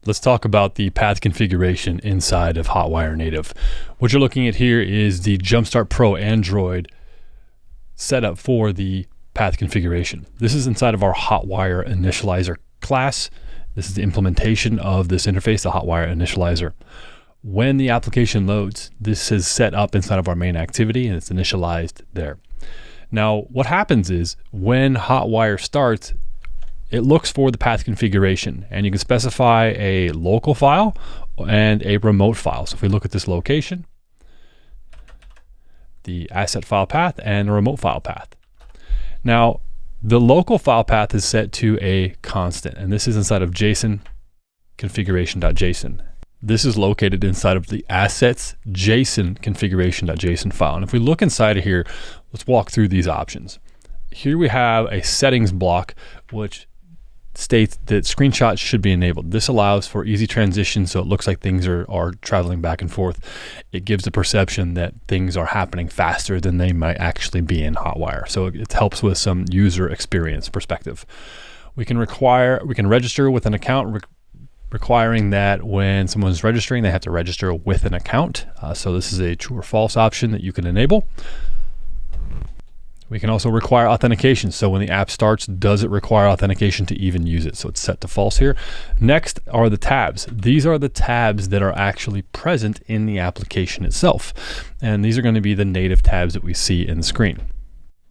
Let's talk about the path configuration inside of Hotwire Native. What you're looking at here is the Jumpstart Pro Android setup for the path configuration. This is inside of our Hotwire Initializer class. This is the implementation of this interface, the Hotwire Initializer. When the application loads, this is set up inside of our main activity and it's initialized there. Now, what happens is when Hotwire starts, it looks for the path configuration, and you can specify a local file and a remote file. So if we look at this location, the asset file path and the remote file path. Now, the local file path is set to a constant, and this is inside of JSON configuration.json. This is located inside of the assets JSON configuration.json file. And if we look inside of here, let's walk through these options. Here we have a settings block, which states that screenshots should be enabled. This allows for easy transition, so it looks like things are traveling back and forth. It gives the perception that things are happening faster than they might actually be in Hotwire. So it helps with some user experience perspective. We can register with an account, requiring that when someone's registering, they have to register with an account. So this is a true or false option that you can enable. We can also require authentication. So when the app starts, does it require authentication to even use it? So it's set to false here. Next are the tabs. These are the tabs that are actually present in the application itself. And these are going to be the native tabs that we see in the screen.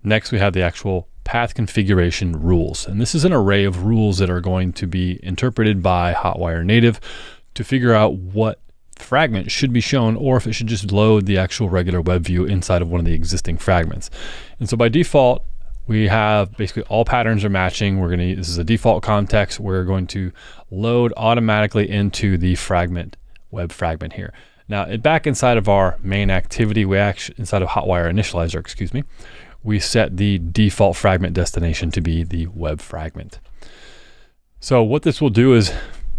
Next, we have the actual path configuration rules. And this is an array of rules that are going to be interpreted by Hotwire Native to figure out what fragment should be shown, or if it should just load the actual regular web view inside of one of the existing fragments. And so by default, we have basically all patterns are matching. This is a default context. We're going to load automatically into the web fragment here. Now, back inside of our main activity, inside of Hotwire Initializer, we set the default fragment destination to be the web fragment. So what this will do is,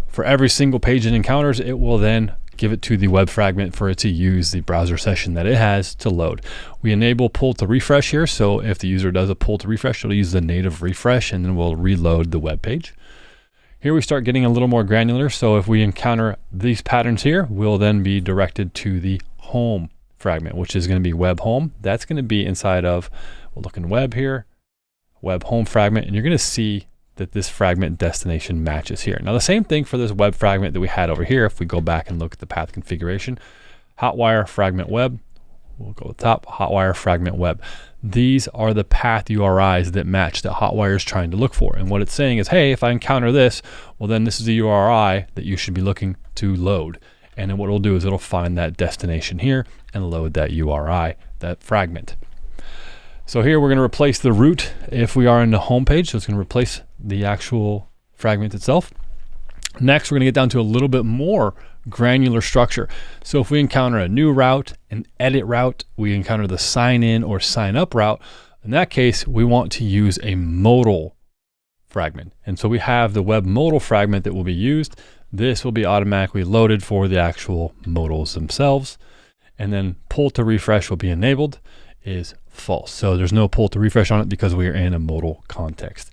for every single page it encounters, it will then give it to the web fragment for it to use the browser session that it has to load. We enable pull to refresh here, so if the user does a pull to refresh, it'll use the native refresh and then we'll reload the web page. Here we start getting a little more granular, so if we encounter these patterns here, we'll then be directed to the home fragment, which is going to be web home. That's going to be inside of, we'll look in web here, web home fragment, and you're going to see that this fragment destination matches here. Now the same thing for this web fragment that we had over here. If we go back and look at the path configuration, Hotwire fragment web, we'll go to the top, Hotwire fragment web. These are the path URIs that match that Hotwire is trying to look for. And what it's saying is, hey, if I encounter this, well then this is the URI that you should be looking to load. And then what it'll do is it'll find that destination here and load that URI, that fragment. So here we're going to replace the root if we are in the home page. So it's going to replace the actual fragment itself. Next, we're going to get down to a little bit more granular structure. So if we encounter a new route, an edit route, we encounter the sign in or sign up route, in that case, we want to use a modal fragment. And so we have the web modal fragment that will be used. This will be automatically loaded for the actual modals themselves. And then pull to refresh will be enabled is false. So there's no pull to refresh on it because we are in a modal context.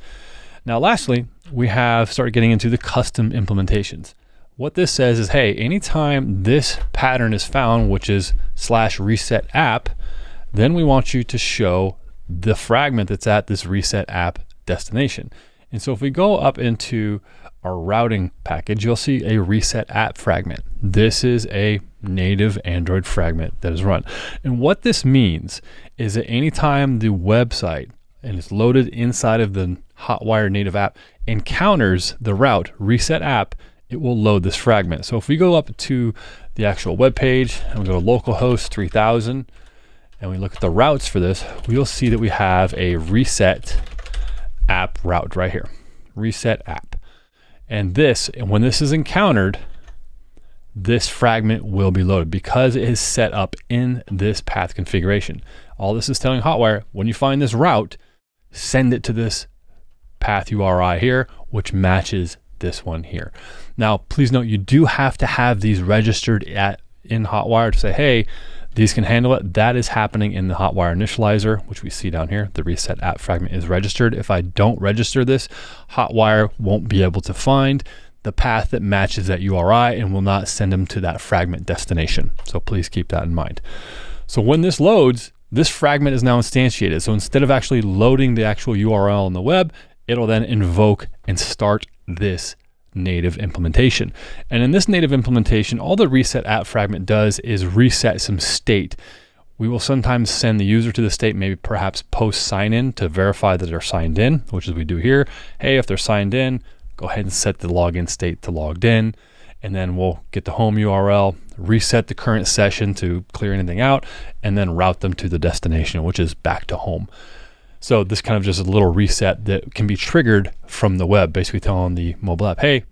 Now, lastly, we have started getting into the custom implementations. What this says is, hey, anytime this pattern is found, which is /reset app, then we want you to show the fragment that's at this reset app destination. And so if we go up into our routing package, you'll see a reset app fragment. This is a native Android fragment that is run. And what this means is that anytime the website, and it's loaded inside of the Hotwire native app, encounters the route reset app, it will load this fragment. So if we go up to the actual web page and we go to localhost 3000 and we look at the routes for this, we'll see that we have a reset app route right here, reset app. And when this is encountered, this fragment will be loaded because it is set up in this path configuration. All this is telling Hotwire, when you find this route, send it to this path URI here, which matches this one here. Now, please note, you do have to have these registered in Hotwire to say, hey, these can handle it. That is happening in the Hotwire Initializer, which we see down here. The reset app fragment is registered. If I don't register this, Hotwire won't be able to find the path that matches that URI and will not send them to that fragment destination. So please keep that in mind. So when this loads, this fragment is now instantiated. So instead of actually loading the actual URL on the web, it'll then invoke and start this native implementation. And in this native implementation, all the reset app fragment does is reset some state. We will sometimes send the user to the state, maybe perhaps post sign in to verify that they're signed in, which is we do here. Hey, if they're signed in, go ahead and set the login state to logged in. And then we'll get the home URL, reset the current session to clear anything out, and then route them to the destination, which is back to home. So this kind of just a little reset that can be triggered from the web, basically telling the mobile app, hey,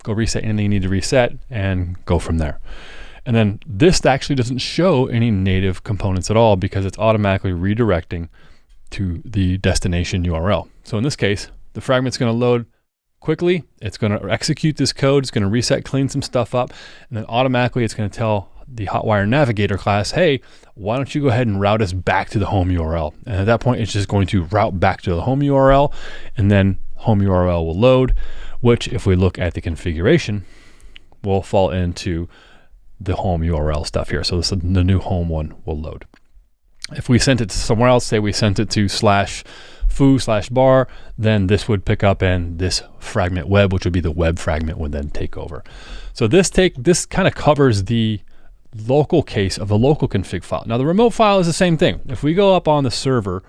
go reset anything you need to reset and go from there. And then this actually doesn't show any native components at all because it's automatically redirecting to the destination URL. So in this case, the fragment's going to load quickly. It's going to execute this code. It's going to reset, clean some stuff up, and then automatically it's going to tell the Hotwire Navigator class, hey, why don't you go ahead and route us back to the home URL? And at that point, it's just going to route back to the home URL, and then home URL will load, which if we look at the configuration, will fall into the home URL stuff here. So this is the new home one will load. If we sent it to somewhere else, say we sent it to /foo/bar, then this would pick up and this fragment web, which would be the web fragment, would then take over. So this kind of covers the local case of the local config file. Now the remote file is the same thing. If we go up on the server,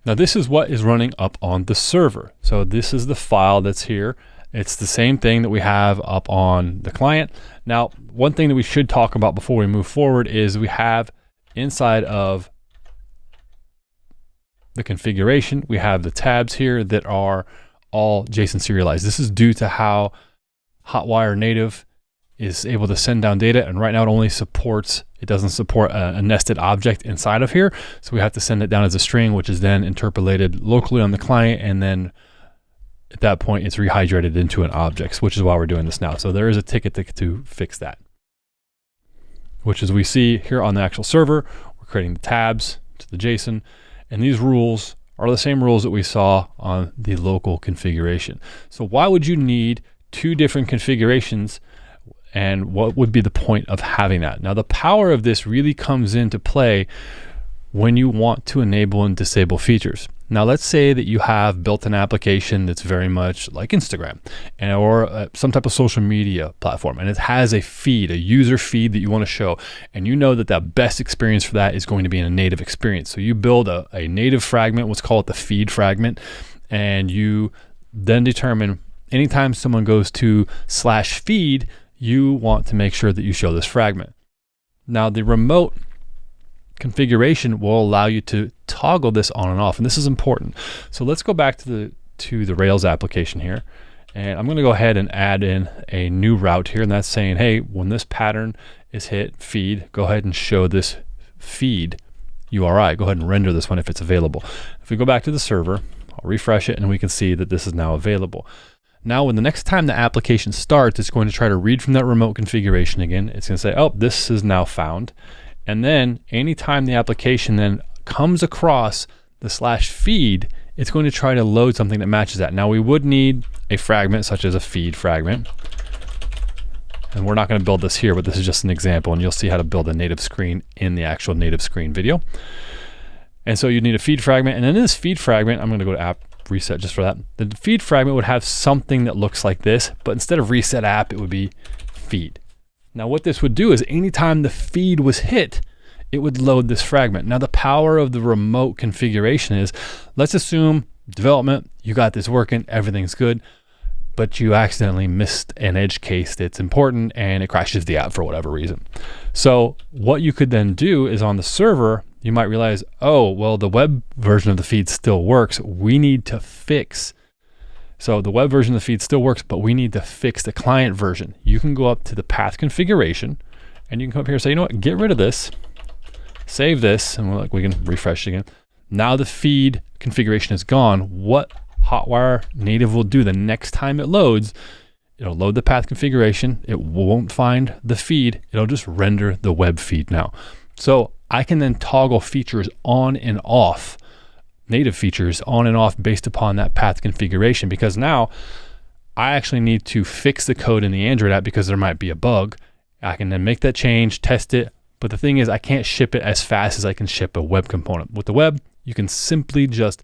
now this is what is running up on the server. So this is the file that's here. It's the same thing that we have up on the client. Now, one thing that we should talk about before we move forward is we have inside of the configuration, we have the tabs here that are all JSON serialized. This is due to how Hotwire Native is able to send down data, and right now it doesn't support a nested object inside of here. So we have to send it down as a string, which is then interpolated locally on the client, and then at that point it's rehydrated into an object, which is why we're doing this now. So there is a ticket to fix that, which is we see here on the actual server, we're creating the tabs to the JSON, and these rules are the same rules that we saw on the local configuration. So why would you need two different configurations, and what would be the point of having that? Now the power of this really comes into play when you want to enable and disable features. Now let's say that you have built an application that's very much like Instagram or some type of social media platform, and it has a feed, a user feed that you want to show, and you know that the best experience for that is going to be in a native experience. So you build a native fragment, let's call it the feed fragment, and you then determine anytime someone goes to /feed, you want to make sure that you show this fragment. Now the remote configuration will allow you to toggle this on and off, and this is important. So let's go back to the Rails application here, and I'm going to go ahead and add in a new route here, and that's saying, hey, when this pattern is hit feed, go ahead and show this feed URI. Go ahead and render this one if it's available. If we go back to the server, I'll refresh it, and we can see that this is now available. Now, when the next time the application starts, it's going to try to read from that remote configuration again. It's going to say, oh, this is now found. And then anytime the application then comes across the /feed, it's going to try to load something that matches that. Now, we would need a fragment such as a feed fragment. And we're not going to build this here, but this is just an example, and you'll see how to build a native screen in the actual native screen video. And so you need a feed fragment. And in this feed fragment, I'm going to go to app reset just for that. The feed fragment would have something that looks like this, but instead of reset app, it would be feed. Now what this would do is anytime the feed was hit, it would load this fragment. Now the power of the remote configuration is, let's assume development, you got this working, everything's good, but you accidentally missed an edge case that's important and it crashes the app for whatever reason. So what you could then do is on the server, you might realize, oh, well, the web version of the feed still works. We need to fix. So the web version of the feed still works, but we need to fix the client version. You can go up to the path configuration and you can come up here and say, you know what, get rid of this, save this, and we can refresh it again. Now the feed configuration is gone. What Hotwire Native will do the next time it loads, it'll load the path configuration. It won't find the feed. It'll just render the web feed now. So I can then toggle features on and off, native features on and off based upon that path configuration, because now I actually need to fix the code in the Android app because there might be a bug. I can then make that change, test it. But the thing is, I can't ship it as fast as I can ship a web component. With the web, you can simply just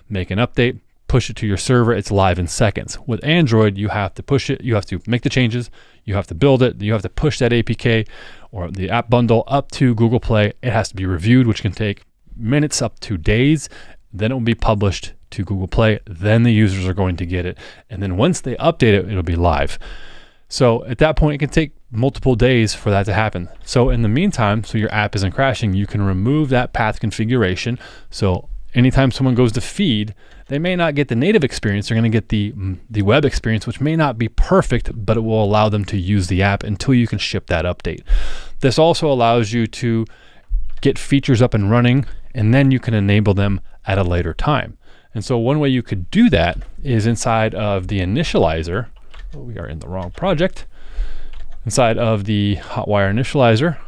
make an update, push it to your server. It's live in seconds. With Android, you have to push it. You have to make the changes. You have to build it. You have to push that APK or the app bundle up to Google Play. It has to be reviewed, which can take minutes up to days. Then it will be published to Google Play. Then the users are going to get it. And then once they update it, it'll be live. So at that point, it can take multiple days for that to happen. So in the meantime, so your app isn't crashing, you can remove that path configuration. So anytime someone goes to feed, they may not get the native experience. They're going to get the web experience, which may not be perfect, but it will allow them to use the app until you can ship that update. This also allows you to get features up and running, and then you can enable them at a later time. And so one way you could do that is inside of the initializer. Oh, we are in the wrong project. Inside of the Hotwire initializer,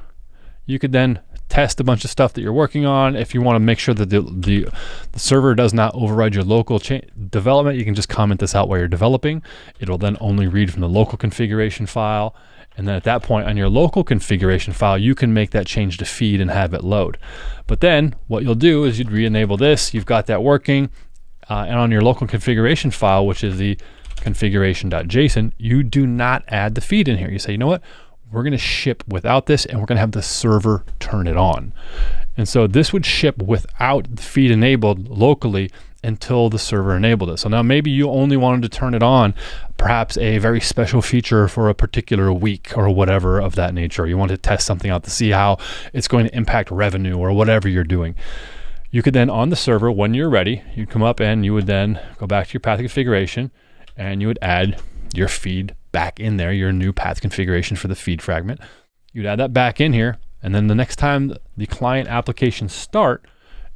you could then test a bunch of stuff that you're working on. If you want to make sure that the server does not override your local development, you can just comment this out while you're developing. It'll then only read from the local configuration file. And then at that point on your local configuration file, you can make that change to feed and have it load. But then what you'll do is you'd re-enable this. You've got that working. And on your local configuration file, which is the configuration.json, you do not add the feed in here. You say, you know what? We're going to ship without this, and we're going to have the server turn it on. And so this would ship without the feed enabled locally until the server enabled it. So now maybe you only wanted to turn it on, perhaps a very special feature for a particular week or whatever of that nature. You want to test something out to see how it's going to impact revenue or whatever you're doing. You could then on the server, when you're ready, you'd come up and you would then go back to your path configuration and you would add your feed back in there, your new path configuration for the feed fragment. You'd add that back in here, and then the next time the client applications start,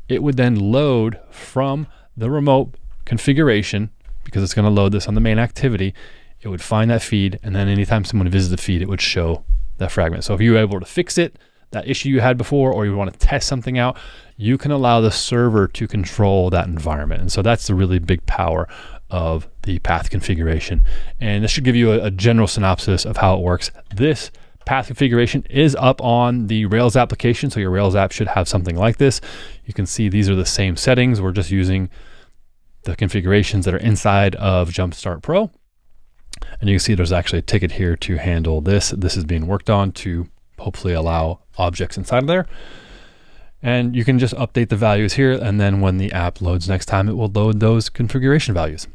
it would then load from the remote configuration, because it's going to load this on the main activity. It would find that feed, and then anytime someone visits the feed, it would show that fragment. So if you were able to fix it, that issue you had before, or you want to test something out, you can allow the server to control that environment. And so that's the really big power of the path configuration. And this should give you a general synopsis of how it works. This path configuration is up on the Rails application, so your Rails app should have something like this. You can see these are the same settings. We're just using the configurations that are inside of Jumpstart Pro. And you can see there's actually a ticket here to handle this. This is being worked on to hopefully allow objects inside of there. And you can just update the values here, and then when the app loads next time, it will load those configuration values.